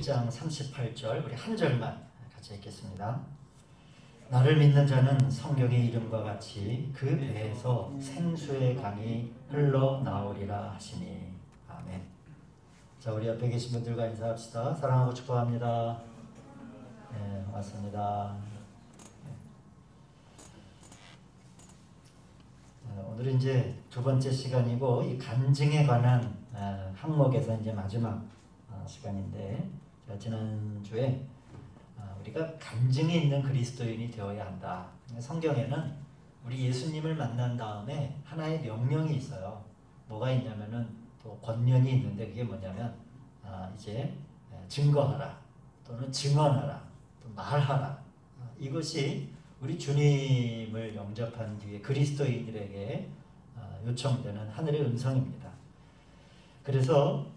1장 38절 우리 한 절만 같이 읽겠습니다. 나를 믿는 자는 성경의 이름과 같이 그 배에서 생수의 강이 흘러나오리라 하시니. 아멘. 자, 우리 옆에 계신 분들과 인사합시다. 사랑하고 축복합니다. 네, 고맙습니다. 오늘은 이제 두 번째 시간이고 이 간증에 관한 항목에서 이제 마지막 시간인데, 지난주에 우리가 간증이 있는 그리스도인이 되어야 한다. 성경에는 우리 예수님을 만난 다음에 하나의 명령이 있어요. 뭐가 있냐면은 또 권면이 있는데, 그게 뭐냐면 이제 증거하라, 또는 증언하라, 또 말하라. 이것이 우리 주님을 영접한 뒤에 그리스도인들에게 요청되는 하늘의 음성입니다. 그래서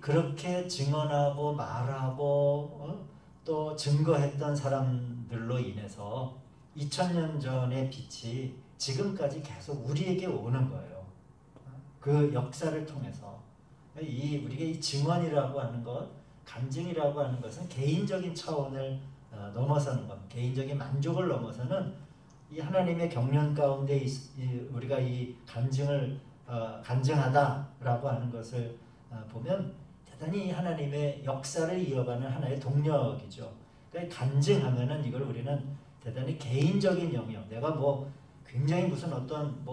그렇게 증언하고 말하고 또 증거했던 사람들로 인해서 2000년 전의 빛이 지금까지 계속 우리에게 오는 거예요. 그 역사를 통해서 우리가 이 증언이라고 하는 것, 간증이라고 하는 것은 개인적인 차원을 넘어서는 것, 개인적인 만족을 넘어서는 이 하나님의 경륜 가운데 우리가 이 간증을 간증하다라고 하는 것을 보면 대단히 하나님의 역사를 이어가는 하나의 동력이죠. 그러니까 간증하면은 이걸 우리는 대단히 개인적인 영역, 내가 뭐 굉장히 무슨 어떤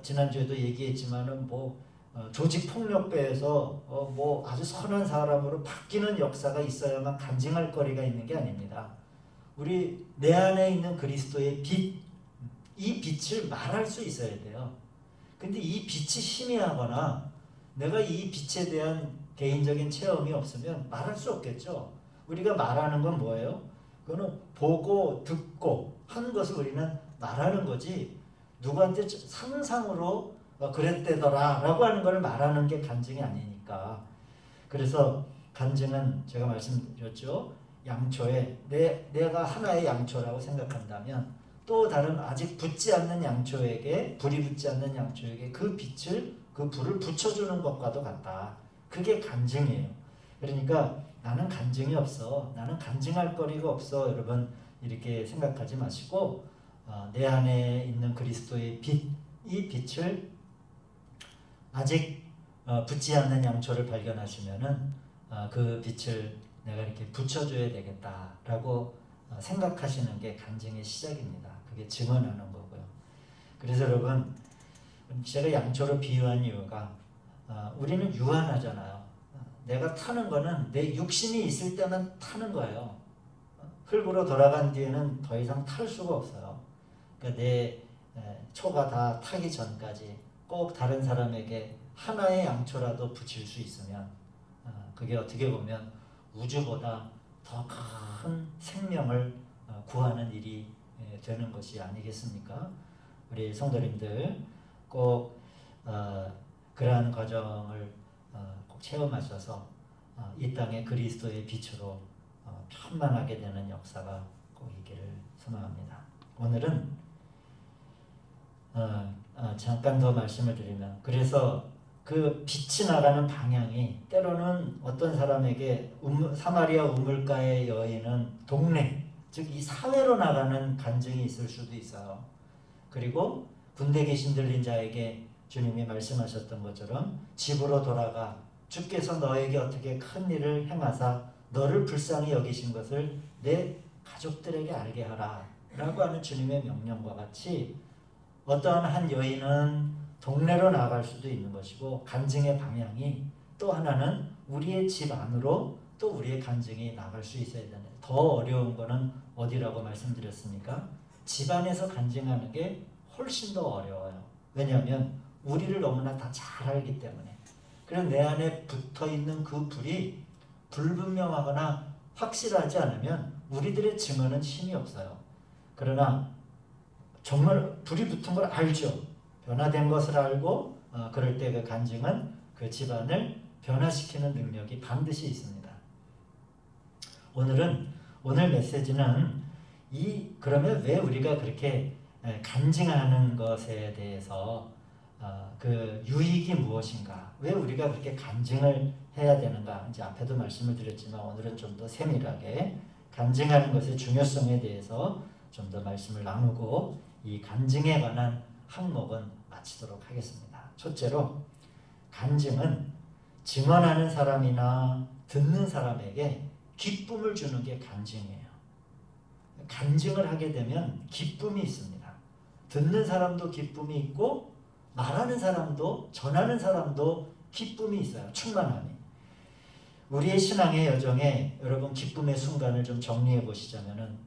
지난주에도 얘기했지만은 조직 폭력배에서 뭐 아주 선한 사람으로 바뀌는 역사가 있어야만 간증할 거리가 있는 게 아닙니다. 우리 내 안에 있는 그리스도의 빛, 이 빛을 말할 수 있어야 돼요. 근데 이 빛이 희미하거나 내가 이 빛에 대한 개인적인 체험이 없으면 말할 수 없겠죠. 우리가 말하는 건 뭐예요? 그거는 보고 듣고 하는 것을 우리는 말하는 거지, 누구한테 상상으로 그랬대더라 라고 하는 걸 말하는 게 간증이 아니니까. 그래서 간증은 제가 말씀드렸죠. 양초에 내가 하나의 양초라고 생각한다면 또 다른 아직 붙지 않는 양초에게, 불이 붙지 않는 양초에게 그 빛을, 그 불을 붙여주는 것과도 같다. 그게 간증이에요. 그러니까 나는 간증이 없어, 나는 간증할 거리가 없어, 여러분 이렇게 생각하지 마시고 내 안에 있는 그리스도의 빛, 이 빛을 아직 붙지 않는 양초를 발견하시면은 그 빛을 내가 이렇게 붙여줘야 되겠다라고 생각하시는 게 간증의 시작입니다. 그게 증언하는 거고요. 그래서 여러분, 제가 양초로 비유한 이유가 우리는 유한하잖아요. 내가 타는 거는 내 육신이 있을 때만 타는 거예요. 흙으로 돌아간 뒤에는 더 이상 탈 수가 없어요. 그러니까 내 초가 다 타기 전까지 꼭 다른 사람에게 하나의 양초라도 붙일 수 있으면 그게 어떻게 보면 우주보다 더 큰 생명을 구하는 일이 되는 것이 아니겠습니까? 우리 성도님들 꼭 그러한 과정을 꼭 체험하셔서 이 땅의 그리스도의 빛으로 편만하게 되는 역사가 꼭 있기를 소망합니다. 오늘은 잠깐 더 말씀을 드리면, 그래서 그 빛이 나가는 방향이 때로는 어떤 사람에게 사마리아 우물가의 여인은 동네, 즉 이 사회로 나가는 간증이 있을 수도 있어요. 그리고 군대 귀신 들린 자에게 주님이 말씀하셨던 것처럼 집으로 돌아가 주께서 너에게 어떻게 큰 일을 행하사 너를 불쌍히 여기신 것을 내 가족들에게 알게 하라 라고 하는 주님의 명령과 같이 어떠한 한 여인은 동네로 나갈 수도 있는 것이고, 간증의 방향이 또 하나는 우리의 집 안으로 또 우리의 간증이 나갈 수 있어야 되는, 더 어려운 거는 어디라고 말씀드렸습니까? 집 안에서 간증하는 게 훨씬 더 어려워요. 왜냐하면 우리를 너무나 다 잘 알기 때문에. 그래서 내 안에 붙어있는 그 불이 불분명하거나 확실하지 않으면 우리들의 증언은 힘이 없어요. 그러나 정말 불이 붙은 걸 알죠. 변화된 것을 알고 그럴 때 그 간증은 그 집안을 변화시키는 능력이 반드시 있습니다. 오늘 메시지는 그러면 왜 우리가 그렇게 간증하는 것에 대해서 그 유익이 무엇인가? 왜 우리가 그렇게 간증을 해야 되는가? 이제 앞에도 말씀을 드렸지만 오늘은 좀 더 세밀하게 간증하는 것의 중요성에 대해서 좀 더 말씀을 나누고 이 간증에 관한 항목은 마치도록 하겠습니다. 첫째로 간증은 증언하는 사람이나 듣는 사람에게 기쁨을 주는 게 간증이에요. 간증을 하게 되면 기쁨이 있습니다. 듣는 사람도 기쁨이 있고 말하는 사람도 전하는 사람도 기쁨이 있어요. 충만함이. 우리의 신앙의 여정에 여러분 기쁨의 순간을 좀 정리해 보시자면은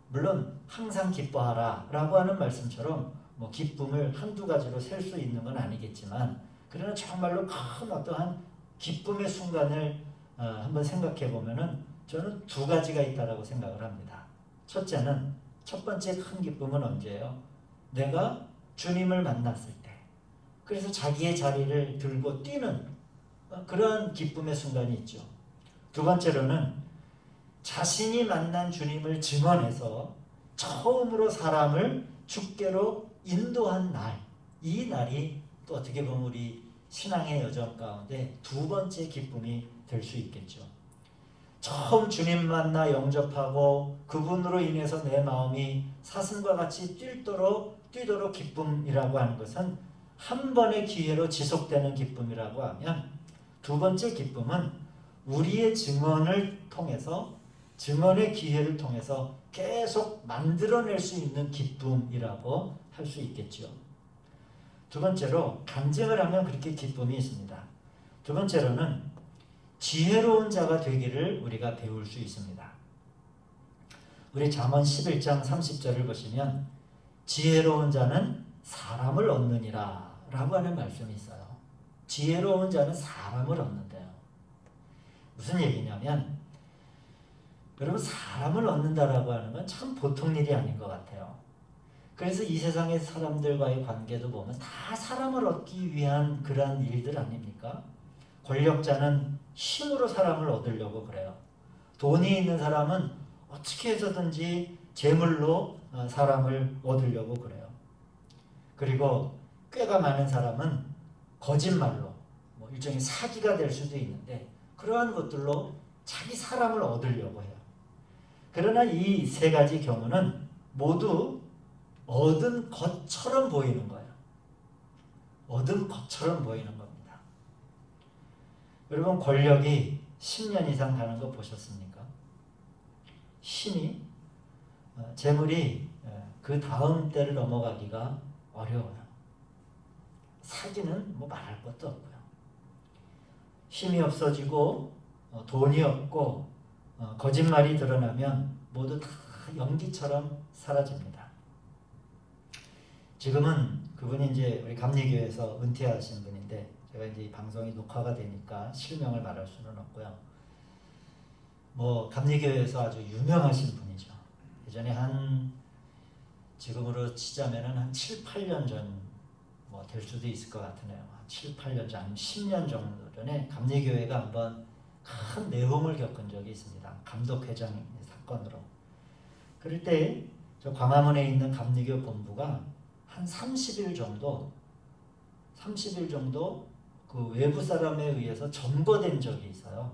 물론 항상 기뻐하라 라고 하는 말씀처럼 뭐 기쁨을 한두 가지로 셀 수 있는 건 아니겠지만 그러나 정말로 큰 어떠한 기쁨의 순간을 한번 생각해 보면은 저는 두 가지가 있다라고 생각을 합니다. 첫째는 첫 번째 큰 기쁨은 언제예요? 내가 주님을 만났을 때. 그래서 자기의 자리를 들고 뛰는 그러한 기쁨의 순간이 있죠. 두 번째로는 자신이 만난 주님을 증언해서 처음으로 사람을 주께로 인도한 날, 이 날이 또 어떻게 보면 우리 신앙의 여정 가운데 두 번째 기쁨이 될 수 있겠죠. 처음 주님 만나 영접하고 그분으로 인해서 내 마음이 사슴과 같이 뛰도록 기쁨이라고 하는 것은 한 번의 기회로 지속되는 기쁨이라고 하면 두 번째 기쁨은 우리의 증언을 통해서 증언의 기회를 통해서 계속 만들어낼 수 있는 기쁨이라고 할 수 있겠죠. 두 번째로 간증을 하면 그렇게 기쁨이 있습니다. 두 번째로는 지혜로운 자가 되기를 우리가 배울 수 있습니다. 우리 잠언 11장 30절을 보시면 지혜로운 자는 사람을 얻느니라 라고 하는 말씀이 있어요. 지혜로운 자는 사람을 얻는데요. 무슨 얘기냐면 여러분 사람을 얻는다라고 하는 건 참 보통 일이 아닌 것 같아요. 그래서 이 세상의 사람들과의 관계도 보면 다 사람을 얻기 위한 그러한 일들 아닙니까? 권력자는 힘으로 사람을 얻으려고 그래요. 돈이 있는 사람은 어떻게 해서든지 재물로 사람을 얻으려고 그래요. 그리고 꾀가 많은 사람은 거짓말로 뭐 일종의 사기가 될 수도 있는데 그러한 것들로 자기 사람을 얻으려고 해요. 그러나 이 세 가지 경우는 모두 얻은 것처럼 보이는 거예요. 얻은 것처럼 보이는 겁니다. 여러분 권력이 10년 이상 가는 거 보셨습니까? 힘이 재물이 그 다음 때를 넘어가기가 어려워요. 사기는 뭐 말할 것도 없고요. 힘이 없어지고 돈이 없고 거짓말이 드러나면 모두 다 연기처럼 사라집니다. 지금은 그분이 이제 우리 감리교회에서 은퇴하신 분인데 제가 이제 이 방송이 녹화가 되니까 실명을 말할 수는 없고요. 뭐 감리교회에서 아주 유명하신 분이죠. 예전에 지금으로 치자면은 한 7, 8년 전 뭐 될 수도 있을 것 같으네요. 7, 8년 전, 아니면 10년 정도 전에 감리교회가 한번 큰 내홍을 겪은 적이 있습니다. 감독회장 사건으로. 그럴 때 저 광화문에 있는 감리교 본부가 한 30일 정도 그 외부 사람에 의해서 점거된 적이 있어요.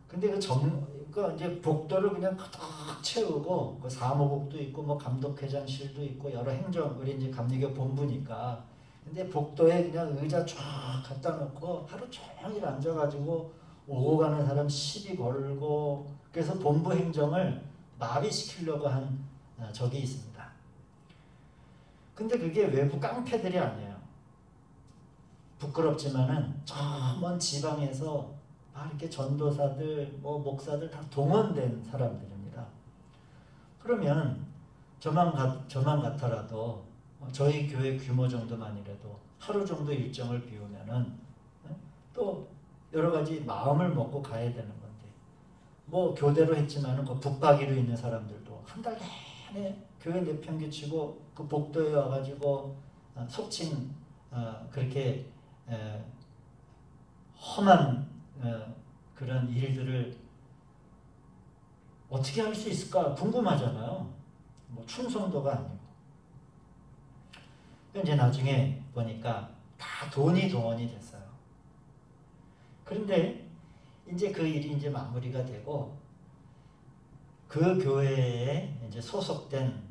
근데 그 이제 복도를 그냥 가득 채우고 그 사무국도 있고 뭐 감독회장실도 있고 여러 행정 우리 이제 감리교 본부니까 근데 복도에 그냥 의자 쫙 갖다 놓고 하루 종일 앉아가지고 오고 가는 사람 시비 걸고 그래서 본부 행정을 마비시키려고 한 적이 있습니다. 근데 그게 외부 깡패들이 아니에요. 부끄럽지만은 저 먼 지방에서 이렇게 전도사들, 뭐 목사들 다 동원된 사람들입니다. 그러면 저만 같아라도 저희 교회 규모 정도만이라도 하루 정도 일정을 비우면은 또 여러 가지 마음을 먹고 가야 되는 건데 뭐 교대로 했지만은 그 북박이로 있는 사람들도 한 달 내내 교회 내팽개치고 그 복도에 와가지고 속칭 그렇게 험한 그런 일들을 어떻게 할 수 있을까 궁금하잖아요. 뭐 충성도가 아니고. 이제 나중에 보니까 다 돈이 동원이 됐어요. 그런데 이제 그 일이 이제 마무리가 되고 그 교회에 이제 소속된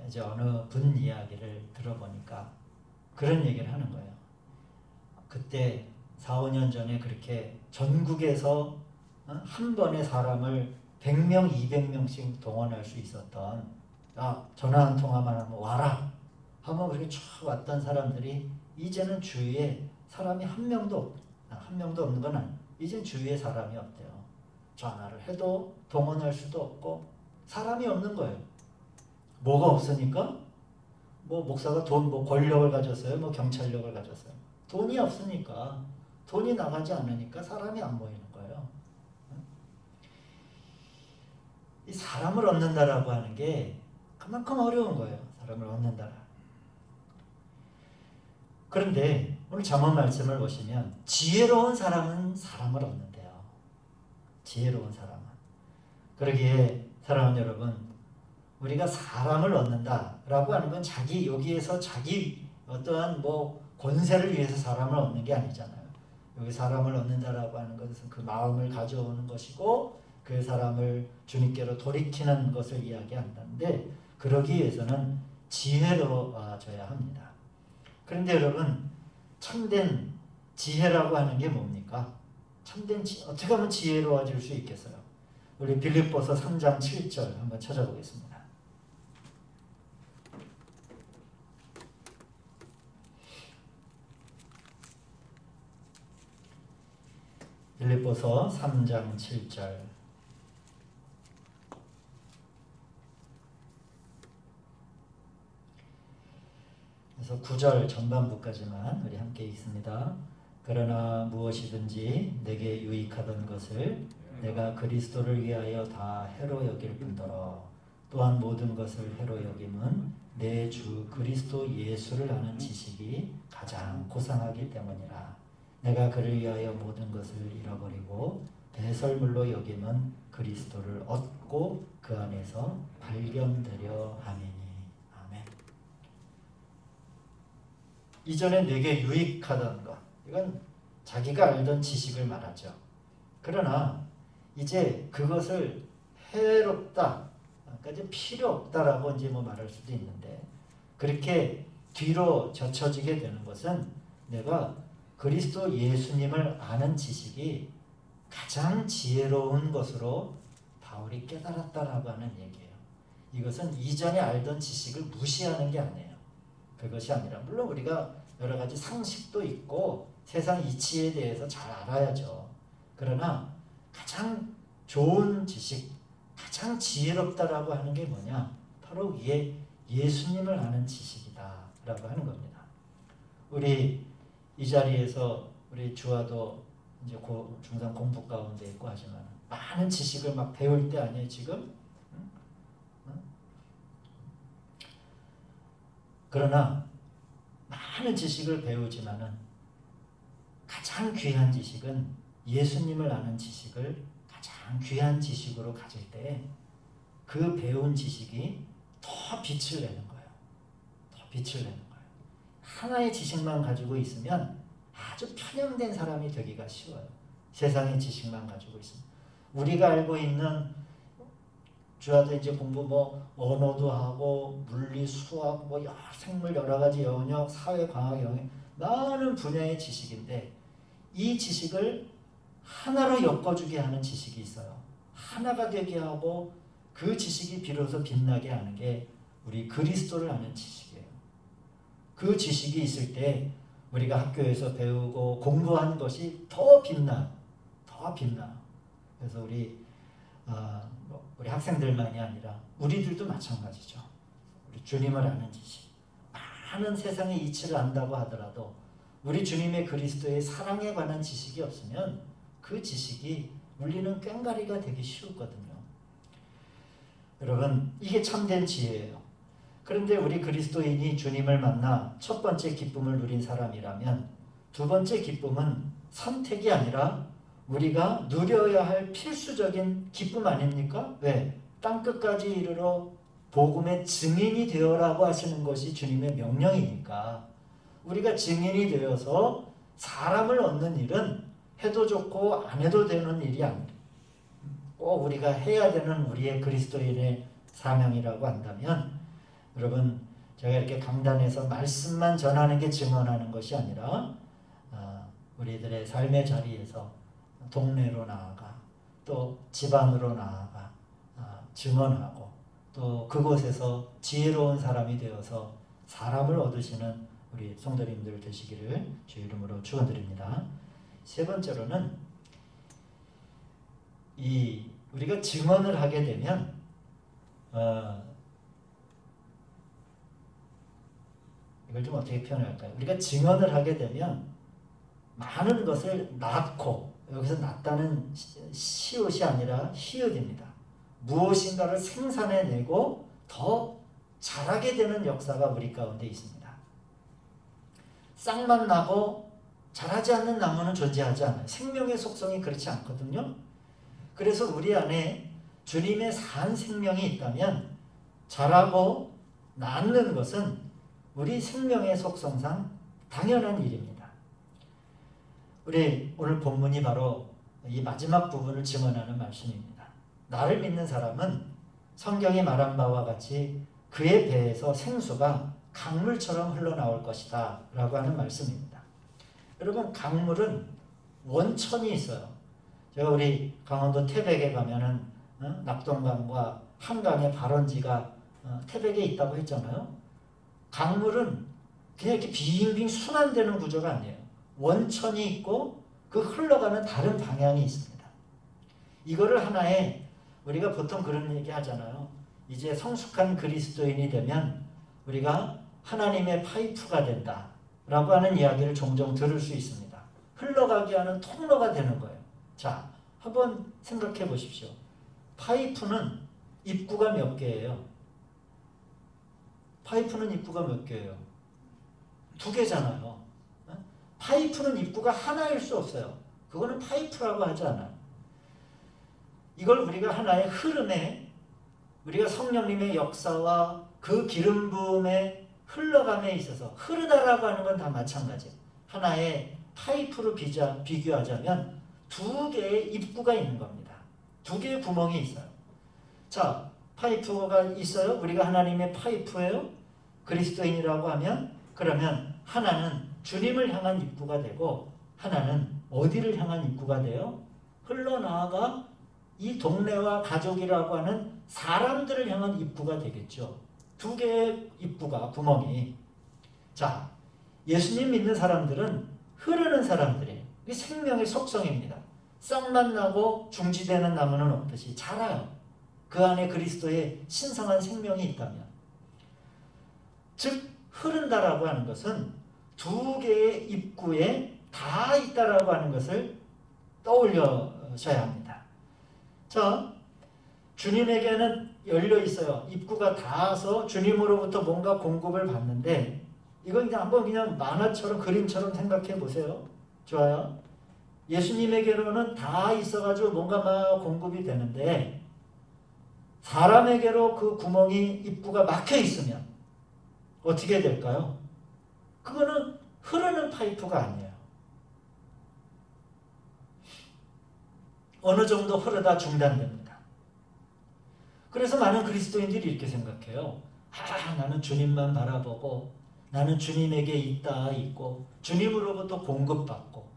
이제 어느 분 이야기를 들어보니까 그런 얘기를 하는 거예요. 그때 4, 5년 전에 그렇게 전국에서 한 번에 사람을 100명, 200명씩 동원할 수 있었던 전화 한 통화만 하면 와라 하면 그렇게 쭉 왔던 사람들이 이제는 주위에 사람이 한 명도 없는 건 아니에요. 이제는 주위에 사람이 없대요. 전화를 해도 동원할 수도 없고 사람이 없는 거예요. 뭐가 없으니까? 뭐 목사가 돈, 뭐 권력을 가졌어요? 뭐 경찰력을 가졌어요? 돈이 없으니까, 돈이 나가지 않으니까 사람이 안 모이는 거예요. 이 사람을 얻는다라고 하는 게 그만큼 어려운 거예요. 사람을 얻는다. 그런데 오늘 잠언 말씀을 보시면 지혜로운 사람은 사람을 얻는데요. 지혜로운 사람은. 그러기에 사랑하는 여러분, 우리가 사람을 얻는다라고 하는 건 여기에서 자기 어떠한 뭐 권세를 위해서 사람을 얻는 게 아니잖아요. 여기 사람을 얻는다라고 하는 것은 그 마음을 가져오는 것이고 그 사람을 주님께로 돌이키는 것을 이야기한다는데 그러기 위해서는 지혜로워져야 합니다. 그런데 여러분, 참된 지혜라고 하는 게 뭡니까? 어떻게 하면 지혜로워질 수 있겠어요? 우리 빌립보서 3장 7절 한번 찾아보겠습니다. 빌립보서 3장 7절. 그래서 9절 전반부까지만 우리 함께 읽습니다. 그러나 무엇이든지 내게 유익하던 것을 내가 그리스도를 위하여 다 해로 여길 뿐더러 또한 모든 것을 해로 여김은 내 주 그리스도 예수를 아는 지식이 가장 고상하기 때문이라. 내가 그를 위하여 모든 것을 잃어버리고 배설물로 여김은 그리스도를 얻고 그 안에서 발견되려 함이니. 아멘. 이전에 내게 유익하던 것, 이건 자기가 알던 지식을 말하죠. 그러나 이제 그것을 해롭다, 그러니까 이제 필요 없다라고 이제 뭐 말할 수도 있는데, 그렇게 뒤로 젖혀지게 되는 것은 내가 그리스도 예수님을 아는 지식이 가장 지혜로운 것으로 바울이 깨달았다라고 하는 얘기예요. 이것은 이전에 알던 지식을 무시하는 게 아니에요. 그것이 아니라 물론 우리가 여러 가지 상식도 있고 세상 이치에 대해서 잘 알아야죠. 그러나 가장 좋은 지식, 가장 지혜롭다라고 하는 게 뭐냐? 바로 위에 예수님을 아는 지식이다라고 하는 겁니다. 우리 이 자리에서 우리 주아도 이제 중상 공부 가운데 있고 하지만 많은 지식을 막 배울 때 아니에요 지금? 그러나 많은 지식을 배우지만은 가장 귀한 지식은 예수님을 아는 지식을 가장 귀한 지식으로 가질 때 그 배운 지식이 더 빛을 내는 거예요. 더 빛을 내는 거예요. 하나의 지식만 가지고 있으면 아주 편향된 사람이 되기가 쉬워요. 세상의 지식만 가지고 있으면. 우리가 알고 있는 주야도 이제 공부 뭐 언어도 하고 물리, 수학, 뭐 생물 여러 가지 영역, 사회 과학 영역 많은 분야의 지식인데 이 지식을 하나로 엮어주게 하는 지식이 있어요. 하나가 되게 하고 그 지식이 비로소 빛나게 하는 게 우리 그리스도를 아는 지식이에요. 그 지식이 있을 때 우리가 학교에서 배우고 공부한 것이 더 빛나. 그래서 우리 학생들만이 아니라 우리들도 마찬가지죠. 우리 주님을 아는 지식. 많은 세상의 이치를 안다고 하더라도 우리 주님의 그리스도의 사랑에 관한 지식이 없으면 그 지식이 울리는 꽹과리가 되기 쉬웠거든요. 여러분, 이게 참된 지혜예요. 그런데 우리 그리스도인이 주님을 만나 첫 번째 기쁨을 누린 사람이라면 두 번째 기쁨은 선택이 아니라 우리가 누려야 할 필수적인 기쁨 아닙니까? 왜? 땅끝까지 이르러 복음의 증인이 되어라고 하시는 것이 주님의 명령이니까 우리가 증인이 되어서 사람을 얻는 일은 해도 좋고 안 해도 되는 일이 아닙니다. 꼭 우리가 해야 되는 우리의 그리스도인의 사명이라고 한다면 여러분 제가 이렇게 강단에서 말씀만 전하는 게 증언하는 것이 아니라 우리들의 삶의 자리에서 동네로 나아가 또 집안으로 나아가 증언하고 또 그곳에서 지혜로운 사람이 되어서 사람을 얻으시는 우리 성도님들 되시기를 주 이름으로 축원드립니다. 세 번째로는 우리가 증언을 하게 되면 이걸 좀 어떻게 표현할까요? 우리가 증언을 하게 되면 많은 것을 낳고 여기서 낳다는 시옷이 아니라 히읗입니다. 무엇인가를 생산해내고 더 자라게 되는 역사가 우리 가운데 있습니다. 싹만 나고 자라지 않는 나무는 존재하지 않아요. 생명의 속성이 그렇지 않거든요. 그래서 우리 안에 주님의 산 생명이 있다면 자라고 낳는 것은 우리 생명의 속성상 당연한 일입니다. 우리 오늘 본문이 바로 이 마지막 부분을 증언하는 말씀입니다. 나를 믿는 사람은 성경이 말한 바와 같이 그의 배에서 생수가 강물처럼 흘러나올 것이다 라고 하는 말씀입니다. 여러분 강물은 원천이 있어요. 제가 우리 강원도 태백에 가면은 낙동강과 한강의 발원지가 태백에 있다고 했잖아요. 강물은 그냥 이렇게 빙빙 순환되는 구조가 아니에요. 원천이 있고 그 흘러가는 다른 방향이 있습니다. 이거를 하나의 우리가 보통 그런 얘기 하잖아요. 이제 성숙한 그리스도인이 되면 우리가 하나님의 파이프가 된다 라고 하는 이야기를 종종 들을 수 있습니다. 흘러가게 하는 통로가 되는 거예요. 자, 한번 생각해 보십시오. 파이프는 입구가 몇 개예요? 파이프는 입구가 몇 개예요? 2개잖아요. 파이프는 입구가 하나일 수 없어요. 그거는 파이프라고 하지 않아요. 이걸 우리가 하나의 흐름에 우리가 성령님의 역사와 그 기름 부음의 흘러감에 있어서 흐르다라고 하는 건 다 마찬가지예요. 하나의 파이프로 비교하자면 2개의 입구가 있는 겁니다. 2개의 구멍이 있어요. 자, 파이프가 있어요. 우리가 하나님의 파이프예요. 그리스도인이라고 하면 그러면 하나는 주님을 향한 입구가 되고 하나는 어디를 향한 입구가 돼요? 흘러나아가 이 동네와 가족이라고 하는 사람들을 향한 입구가 되겠죠. 2개의 입구가 구멍이. 자, 예수님 믿는 사람들은 흐르는 사람들이에요. 이게 생명의 속성입니다. 싹만 나고 중지되는 나무는 없듯이 자라요. 그 안에 그리스도의 신성한 생명이 있다면. 즉 흐른다라고 하는 것은 2개의 입구에 다 있다라고 하는 것을 떠올려셔야 합니다. 자, 주님에게는 열려 있어요. 입구가 닿아서 주님으로부터 뭔가 공급을 받는데 이건 그냥 한번 그냥 만화처럼 그림처럼 생각해 보세요. 좋아요. 예수님에게로는 다 있어가지고 뭔가 막 공급이 되는데 사람에게로 그 구멍이 입구가 막혀 있으면 어떻게 될까요? 그거는 흐르는 파이프가 아니에요. 어느 정도 흐르다 중단됩니다. 그래서 많은 그리스도인들이 이렇게 생각해요. 나는 주님만 바라보고 나는 주님에게 있고 주님으로부터 공급받고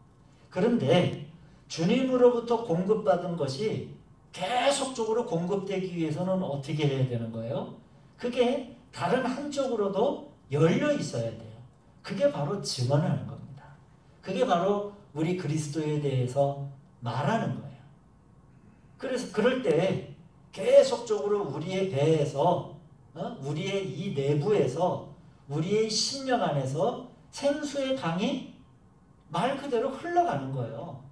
그런데 주님으로부터 공급받은 것이 계속적으로 공급되기 위해서는 어떻게 해야 되는 거예요? 그게 다른 한쪽으로도 열려 있어야 돼요. 그게 바로 증언하는 겁니다. 그게 바로 우리 그리스도에 대해서 말하는 거예요. 그래서 그럴 때 계속적으로 우리의 배에서 우리의 이 내부에서 우리의 심령 안에서 생수의 강이 말 그대로 흘러가는 거예요.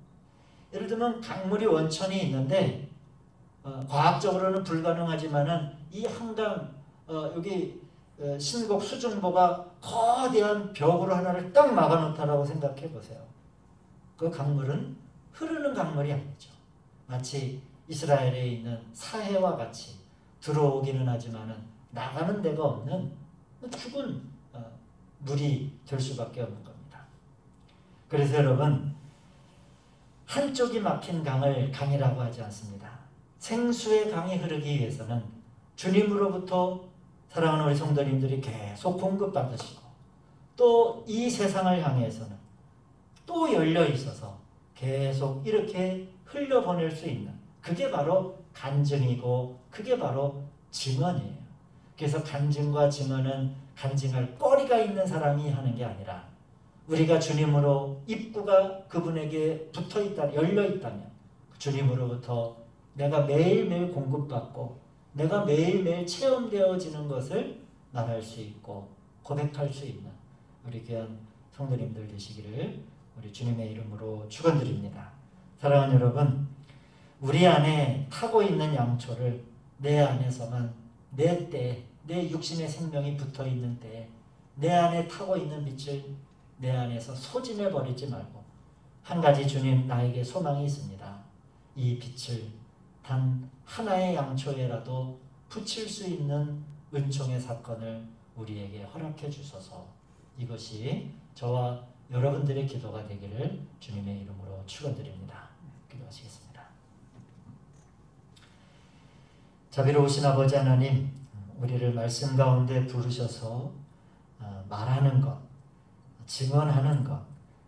예를 들면 강물이 원천이 있는데 과학적으로는 불가능하지만은 이 한강 여기 신곡 수중보가 거대한 벽으로 하나를 딱 막아놓다라고 생각해 보세요. 그 강물은 흐르는 강물이 아니죠. 마치 이스라엘에 있는 사해와 같이 들어오기는 하지만은 나가는 데가 없는 죽은 물이 될 수밖에 없는 겁니다. 그래서 여러분, 한쪽이 막힌 강이라고 하지 않습니다. 생수의 강이 흐르기 위해서는 주님으로부터 사랑하는 우리 성도님들이 계속 공급받으시고, 또 이 세상을 향해서는 또 열려 있어서 계속 이렇게 흘려보낼 수 있는, 그게 바로 간증이고 그게 바로 증언이에요. 그래서 간증과 증언은 간증할 거리가 있는 사람이 하는 게 아니라, 우리가 주님으로 입구가 그분에게 붙어있다, 열려있다면 주님으로부터 내가 매일매일 공급받고 내가 매일매일 체험되어지는 것을 말할 수 있고 고백할 수 있는 우리 귀한 성도님들 되시기를 우리 주님의 이름으로 축원드립니다. 사랑하는 여러분, 우리 안에 타고 있는 양초를 내 안에서만, 내 때, 내 육신의 생명이 붙어있는 때에 내 안에 타고 있는 빛을 내 안에서 소진해버리지 말고, 한 가지 주님 나에게 소망이 있습니다. 이 빛을 단 하나의 양초에라도 붙일 수 있는 은총의 사건을 우리에게 허락해 주소서. 이것이 저와 여러분들의 기도가 되기를 주님의 이름으로 축원드립니다. 기도하시겠습니다. 자비로우신 아버지 하나님, 우리를 말씀 가운데 부르셔서 말하는 것, 증언하는 것,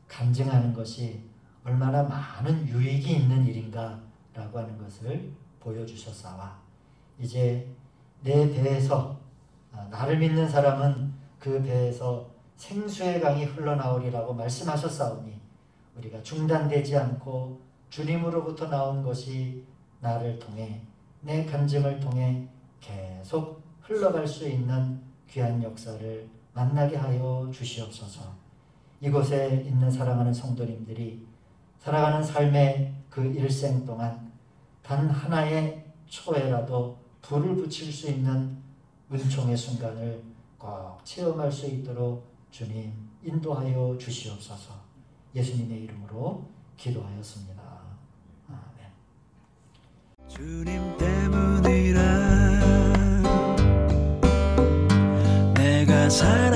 간증하는 것이 얼마나 많은 유익이 있는 일인가 라고 하는 것을 보여주셨사와, 이제 내 배에서, 나를 믿는 사람은 그 배에서 생수의 강이 흘러나오리라고 말씀하셨사오니, 우리가 중단되지 않고 주님으로부터 나온 것이 나를 통해, 내 간증을 통해 계속 흘러갈 수 있는 귀한 역사를 만나게 하여 주시옵소서. 이곳에 있는 사랑하는 성도님들이 살아가는 삶의 그 일생 동안 단 하나의 초에라도 불을 붙일 수 있는 은총의 순간을 꼭 체험할 수 있도록 주님 인도하여 주시옵소서. 예수님의 이름으로 기도하였습니다. 아멘. 주님 때문이라 내가 살